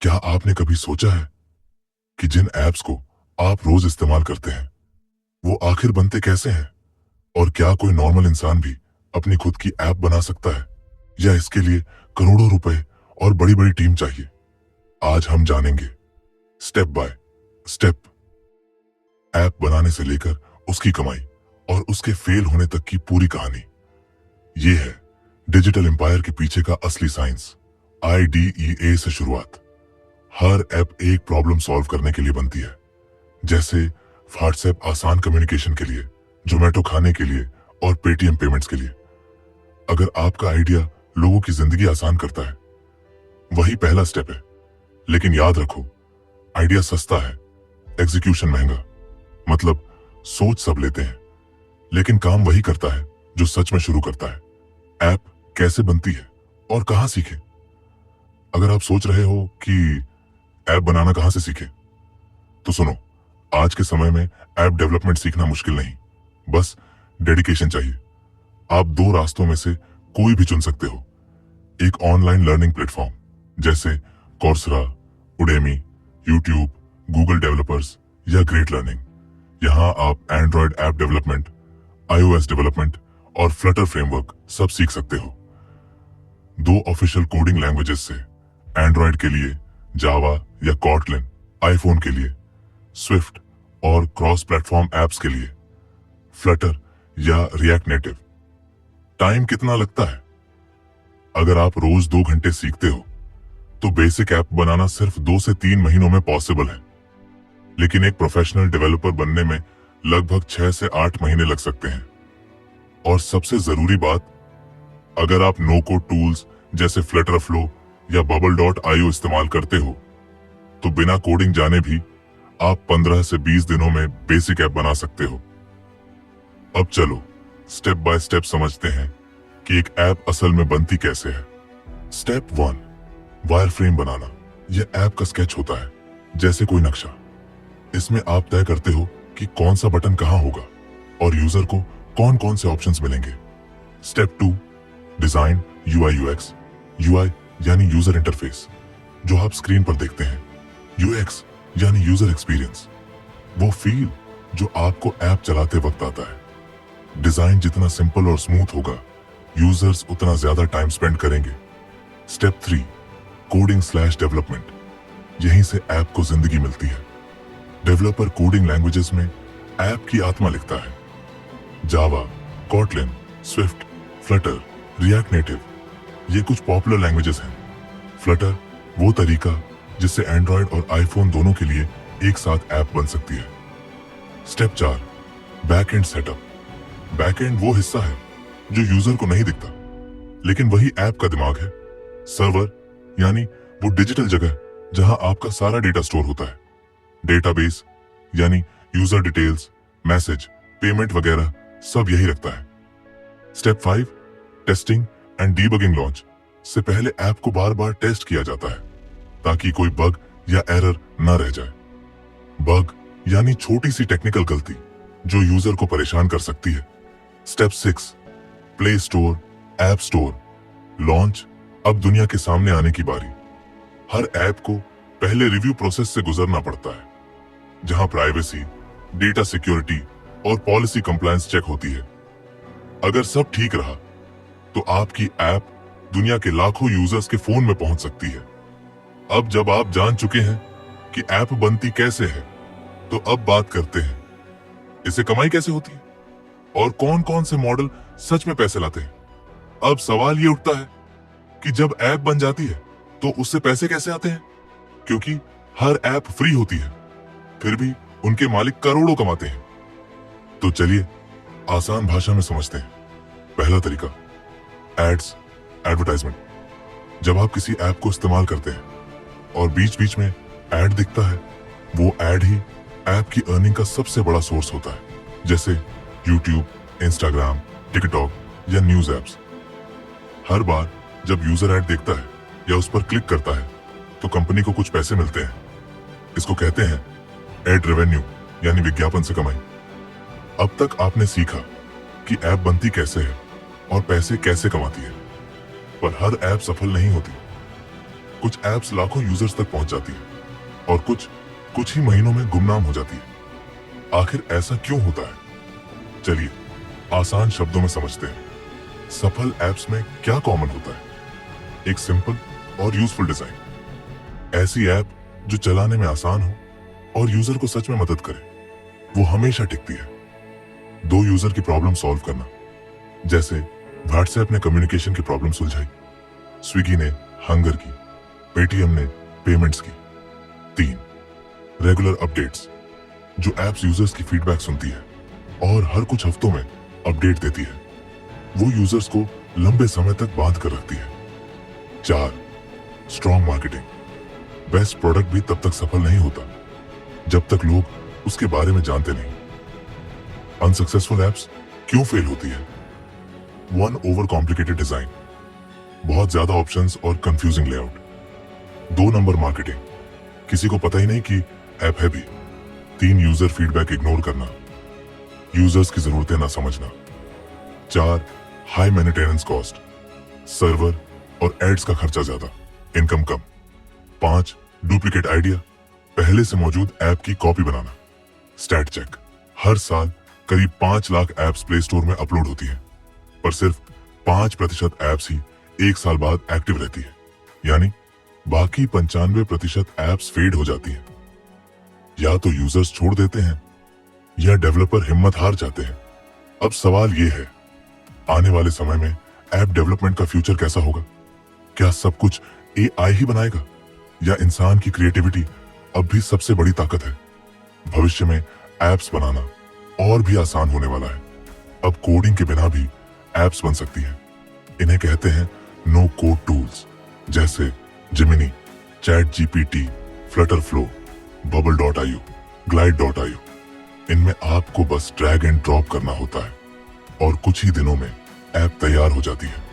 क्या आपने कभी सोचा है कि जिन ऐप्स को आप रोज इस्तेमाल करते हैं वो आखिर बनते कैसे हैं? और क्या कोई नॉर्मल इंसान भी अपनी खुद की ऐप बना सकता है, या इसके लिए करोड़ों रुपए और बड़ी बड़ी टीम चाहिए? आज हम जानेंगे स्टेप बाय स्टेप ऐप बनाने से लेकर उसकी कमाई और उसके फेल होने तक की पूरी कहानी। ये है डिजिटल एम्पायर के पीछे का असली साइंस। IDEA से शुरुआत। हर ऐप एक प्रॉब्लम सॉल्व करने के लिए बनती है, जैसे व्हाट्सएप आसान कम्युनिकेशन के लिए, जोमेटो खाने के लिए और पेटीएम पेमेंट्स के लिए। अगर आपका आइडिया लोगों की जिंदगी आसान करता है, वही पहला स्टेप है। लेकिन याद रखो, आइडिया सस्ता है, एग्जीक्यूशन महंगा। मतलब सोच सब लेते हैं, लेकिन काम वही करता है जो सच में शुरू करता है। ऐप कैसे बनती है और कहां सीखे? अगर आप सोच रहे हो कि ऐप बनाना कहां से सीखे, तो सुनो, आज के समय में ऐप डेवलपमेंट सीखना मुश्किल नहीं, बस डेडिकेशन चाहिए। आप दो रास्तों में से कोई भी चुन सकते हो। एक ऑनलाइन लर्निंग प्लेटफॉर्म जैसे Coursera, Udemy, YouTube, Google developers या ग्रेट लर्निंग। यहां आप Android app development, iOS development और फ्लटर फ्रेमवर्क सब सीख सकते हो। दो ऑफिशियल कोडिंग लैंग्वेजेस से, एंड्रॉयड के लिए जावा या कॉटलिन, आईफोन के लिए स्विफ्ट और क्रॉस प्लेटफॉर्म एप्स के लिए फ्लटर या रिएक्ट नेटिव। टाइम कितना लगता है? अगर आप रोज 2 घंटे सीखते हो तो बेसिक ऐप बनाना सिर्फ 2 से 3 महीनों में पॉसिबल है। लेकिन एक प्रोफेशनल डेवलपर बनने में लगभग 6 से 8 महीने लग सकते हैं। और सबसे जरूरी बात, अगर आप नो कोड टूल्स जैसे फ्लटर फ्लो या bubble.io इस्तेमाल करते हो, तो बिना कोडिंग जाने भी आप 15 से 20 दिनों में बेसिक ऐप बना सकते हो। अब चलो स्टेप बाय स्टेप समझते हैं कि एक ऐप असल में बनती कैसे है। स्टेप 1, वायरफ्रेम बनाना। यह ऐप का स्केच होता है, जैसे कोई नक्शा। इसमें आप तय करते हो कि कौन सा बटन कहां होगा और यूजर को कौन कौन से ऑप्शंस मिलेंगे। Step 2, design, UI/UX। UI यानी यूजर इंटरफेस, जो आप स्क्रीन पर देखते हैं। UX यानी यूजर एक्सपीरियंस, वो फील जो आपको ऐप चलाते वक्त आता है। डिजाइन जितना सिंपल और स्मूथ होगा, यूजर्स उतना ज्यादा टाइम स्पेंड करेंगे। Step 3, coding development. यहीं से ऐप को जिंदगी मिलती है। डेवलपर कोडिंग लैंग्वेजेस में ऐप की आत्मा लिखता है। Java, Kotlin, Swift, Flutter, React Native, ये कुछ पॉपुलर लैंग्वेजेस हैं। फ्लटर वो तरीका जिससे एंड्रॉयड और आईफोन दोनों के लिए एक साथ ऐप बन सकती है। Step 4, backend setup. बैकएंड वो हिस्सा है जो यूजर को नहीं दिखता, लेकिन वही ऐप का दिमाग है। सर्वर यानी वो डिजिटल जगह जहां आपका सारा डेटा स्टोर होता है। डेटाबेस यानी यूजर डिटेल्स, मैसेज, पेमेंट वगैरह सब यही रखता है। Step 5, testing and debugging. Launch से पहले ऐप को बार बार टेस्ट किया जाता है ताकि कोई बग या एरर न रह जाए। बग यानी छोटी सी टेक्निकल गलती जो यूजर को परेशान कर सकती है। Step 6, play store, app store. Launch अब दुनिया के सामने आने की बारी। हर ऐप को पहले रिव्यू प्रोसेस से गुजरना पड़ता है, जहां प्राइवेसी, डेटा सिक्योरिटी और पॉलिसी कंप्लायंस चेक होती है। अगर सब ठीक रहा तो आपकी ऐप दुनिया के लाखों यूजर्स के फोन में पहुंच सकती है। अब जब आप जान चुके हैं कि ऐप बनती कैसे है, तो अब बात करते हैं इसे कमाई कैसे होती है और कौन कौन से मॉडल सच में पैसे लाते हैं। अब सवाल ये उठता है कि जब ऐप बन जाती है तो उससे पैसे कैसे आते हैं, क्योंकि हर ऐप फ्री होती है, फिर भी उनके मालिक करोड़ों कमाते हैं। तो चलिए आसान भाषा में समझते हैं। पहला तरीका, एड्स, एडवर्टाइजमेंट। जब आप किसी ऐप को इस्तेमाल करते हैं और बीच बीच में ऐड दिखता है, वो ऐड ही ऐप की अर्निंग का सबसे बड़ा सोर्स होता है, जैसे यूट्यूब, इंस्टाग्राम, टिकटॉक या न्यूज ऐप्स। हर बार जब यूजर ऐड देखता है या उस पर क्लिक करता है तो कंपनी को कुछ पैसे मिलते हैं। इसको कहते हैं एड रेवेन्यू, यानी विज्ञापन से कमाई। अब तक आपने सीखा कि ऐप बनती कैसे है और पैसे कैसे कमाती है, पर हर ऐप सफल नहीं होती। कुछ ऐप्स लाखों यूजर्स तक पहुंच जाती है और कुछ ही महीनों में गुमनाम हो जाती है। आखिर ऐसा क्यों होता है? चलिए आसान शब्दों में समझते हैं। सफल ऐप्स में क्या कॉमन होता है? एक सिंपल और यूजफुल डिजाइन। ऐसी ऐप जो चलाने में आसान हो और यूजर को सच में मदद करे, वो हमेशा टिकती है। दो यूजर की प्रॉब्लम सॉल्व करना, जैसे व्हाट्सएप ने कम्युनिकेशन की प्रॉब्लम सुलझाई, स्विगी ने हंगर की, पेटीएम ने पेमेंट्स की। 3, रेगुलर अपडेट्स, जो एप्स यूजर्स की फीडबैक सुनती है और हर कुछ हफ्तों में अपडेट देती है। वो यूजर्स को लंबे समय तक बांध कर रखती है। 4, स्ट्रॉन्ग मार्केटिंग। बेस्ट प्रोडक्ट भी तब तक सफल नहीं होता जब तक लोग उसके बारे में जानते नहीं। अनसक्सेसफुल एप्स क्यों फेल होती है? 1, ओवर कॉम्प्लिकेटेड डिजाइन, बहुत ज्यादा ऑप्शंस और कंफ्यूजिंग लेआउट। 2 नंबर मार्केटिंग, किसी को पता ही नहीं कि ऐप है भी। 3, यूजर फीडबैक इग्नोर करना, यूजर्स की जरूरतें ना समझना। 4, हाई मेंटेनेंस कॉस्ट, सर्वर और एड्स का खर्चा ज्यादा, इनकम कम। 5, डुप्लीकेट आइडिया, पहले से मौजूद ऐप की कॉपी बनाना। स्टैट चेक, हर साल करीब 5 लाख ऐप्स प्ले स्टोर में अपलोड होती है, पर सिर्फ 5% ऐप्स ही 1 साल बाद एक्टिव रहती है, यानी बाकी 95% ऐप्स फेड हो जाती हैं। या तो यूजर्स छोड़ देते हैं या डेवलपर हिम्मत हार जाते हैं। अब सवाल ये है, आने वाले समय में ऐप डेवलपमेंट का फ्यूचर कैसा होगा? क्या सब कुछ एआई ही बनाएगा या इंसान की क्रिएटिविटी अब भी सबसे बड़ी ताकत है? भविष्य में एप्स बनाना और भी आसान होने वाला है। अब कोडिंग के बिना भी एप्स बन सकती हैं। इन्हें कहते हैं नो कोड टूल्स, जैसे Gemini, chat GPT, Flutter flow, bubble.io, glide.io। इनमें आपको बस ड्रैग एंड ड्रॉप करना होता है और कुछ ही दिनों में ऐप तैयार हो जाती है।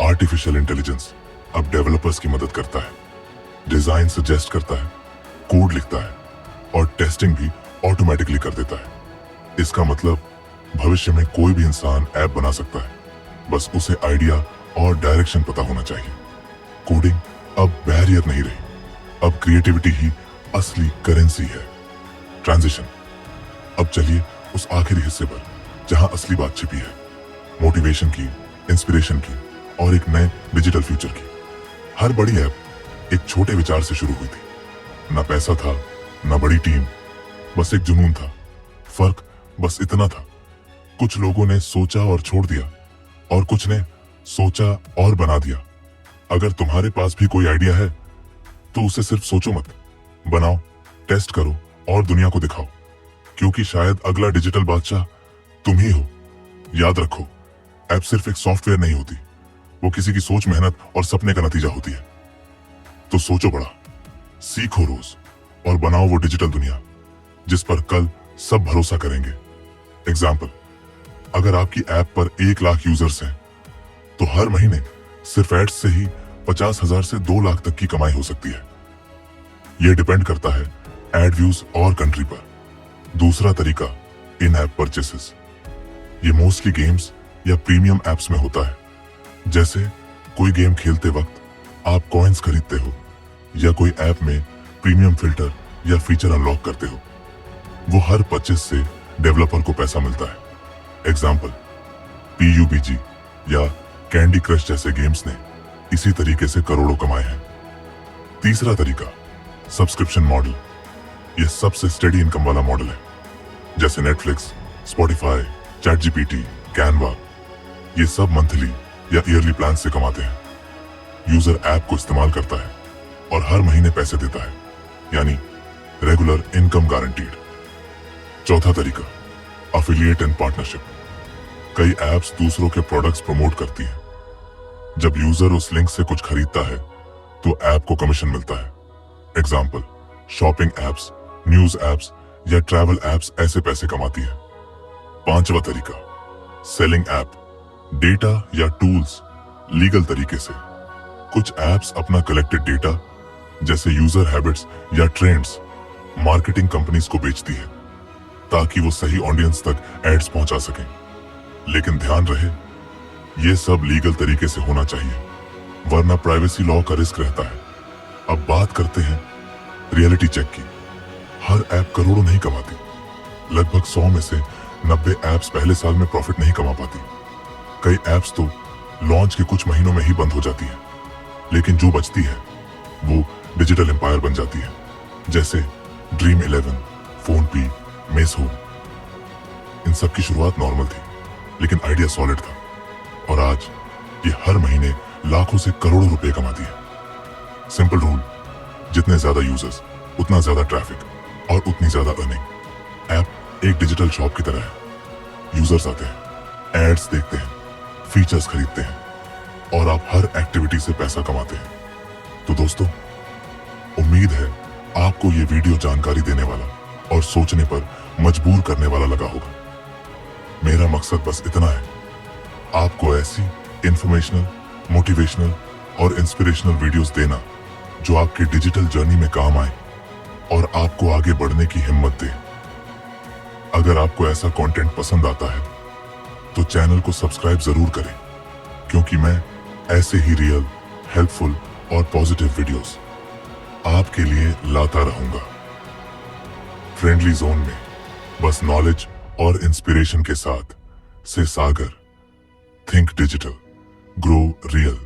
आर्टिफिशियल इंटेलिजेंस अब डेवलपर्स की मदद करता है, डिजाइन सजेस्ट करता है, कोड लिखता है और टेस्टिंग भी ऑटोमेटिकली कर देता है। इसका मतलब भविष्य में कोई भी इंसान ऐप बना सकता है, बस उसे आइडिया और डायरेक्शन पता होना चाहिए। कोडिंग अब बैरियर नहीं रही, अब क्रिएटिविटी ही असली करेंसी है। ट्रांजिशन। अब चलिए उस आखिरी हिस्से पर जहां असली बात छिपी है, मोटिवेशन की, इंस्पिरेशन की और एक नए डिजिटल फ्यूचर की। हर बड़ी ऐप एक छोटे विचार से शुरू हुई थी। ना पैसा था, ना बड़ी टीम, बस एक जुनून था। फर्क बस इतना था, कुछ लोगों ने सोचा और छोड़ दिया और कुछ ने सोचा और बना दिया। अगर तुम्हारे पास भी कोई आइडिया है तो उसे सिर्फ सोचो मत, बनाओ, टेस्ट करो और दुनिया को दिखाओ, क्योंकि शायद अगला डिजिटल बादशाह तुम ही हो। याद रखो, ऐप सिर्फ एक सॉफ्टवेयर नहीं होती, वो किसी की सोच, मेहनत और सपने का नतीजा होती है। तो सोचो बड़ा, सीखो रोज और बनाओ वो डिजिटल दुनिया जिस पर कल सब भरोसा करेंगे। एग्जाम्पल, अगर आपकी ऐप पर 1 लाख यूजर्स हैं तो हर महीने सिर्फ एड्स से ही 50,000 से 2 लाख तक की कमाई हो सकती है। यह डिपेंड करता है एड व्यूज और कंट्री पर। दूसरा तरीका, इन ऐप परचेसेस। ये मोस्टली गेम्स या प्रीमियम एप्स में होता है। जैसे कोई गेम खेलते वक्त आप कॉइन्स खरीदते हो या कोई ऐप में प्रीमियम फिल्टर या फीचर अनलॉक करते हो। वो हर परचेस से डेवलपर को पैसा मिलता है। एग्जाम्पल, PUBG या कैंडी क्रश जैसे गेम्स ने इसी तरीके से करोड़ों कमाए हैं। तीसरा तरीका, सब्सक्रिप्शन मॉडल। यह सबसे स्टेडी इनकम वाला मॉडल है। जैसे Netflix, Spotify, chat GPT, Canva, ये सब मंथली या ईयरली प्लान से कमाते हैं। यूजर ऐप को इस्तेमाल करता है और हर महीने पैसे देता है, यानी रेगुलर इनकम गारंटीड। चौथा तरीका, अफिलिएट एंड पार्टनरशिप। कई ऐप्स दूसरों के प्रोडक्ट्स प्रमोट करती हैं। जब यूजर उस लिंक से कुछ खरीदता है तो ऐप को कमीशन मिलता है। Example, shopping apps, news apps या ट्रैवल एप्स ऐसे पैसे कमाती है। पांचवा तरीका, सेलिंग ऐप। डेटा या टूल्स लीगल तरीके से। कुछ ऐप्स अपना कलेक्टेड डेटा, जैसे यूजर हैबिट्स या ट्रेंड्स, मार्केटिंग कंपनीज को बेचती है ताकि वो सही ऑडियंस तक एड्स पहुंचा सकें। लेकिन ध्यान रहे, ये सब लीगल तरीके से होना चाहिए, वरना प्राइवेसी लॉ का रिस्क रहता है। अब बात करते हैं रियलिटी चेक की। हर ऐप करोड़ों नहीं कमाती। लगभग 100 में से 90 ऐप्स पहले साल में प्रॉफिट नहीं कमा पाती। कई ऐप्स तो लॉन्च के कुछ महीनों में ही बंद हो जाती है, लेकिन जो बचती है वो डिजिटल एम्पायर बन जाती है। जैसे ड्रीम 11, फोनपे, मेसो। इन सब की शुरुआत नॉर्मल थी, लेकिन आइडिया सॉलिड था, और आज ये हर महीने लाखों से करोड़ों रुपए कमाती है। सिंपल रूल, जितने ज्यादा यूजर्स उतना ज्यादा ट्रैफिक और उतनी ज्यादा अर्निंग। ऐप एक डिजिटल शॉप की तरह है। यूजर्स आते हैं, एड्स देखते हैं, फीचर्स खरीदते हैं, और आप हर एक्टिविटी से पैसा कमाते हैं। तो दोस्तों, उम्मीद है आपको ये वीडियो जानकारी देने वाला और सोचने पर मजबूर करने वाला लगा होगा। मेरा मकसद बस इतना है, आपको ऐसी इंफॉर्मेशनल, मोटिवेशनल और इंस्पिरेशनल वीडियोस देना जो आपकी डिजिटल जर्नी में काम आए और आपको आगे बढ़ने की हिम्मत दे। अगर आपको ऐसा कंटेंट पसंद आता है तो चैनल को सब्सक्राइब जरूर करें, क्योंकि मैं ऐसे ही रियल, हेल्पफुल और पॉजिटिव वीडियोस आपके लिए लाता रहूंगा। फ्रेंडली जोन में बस नॉलेज और इंस्पिरेशन के साथ से Sagar. Think digital, grow real.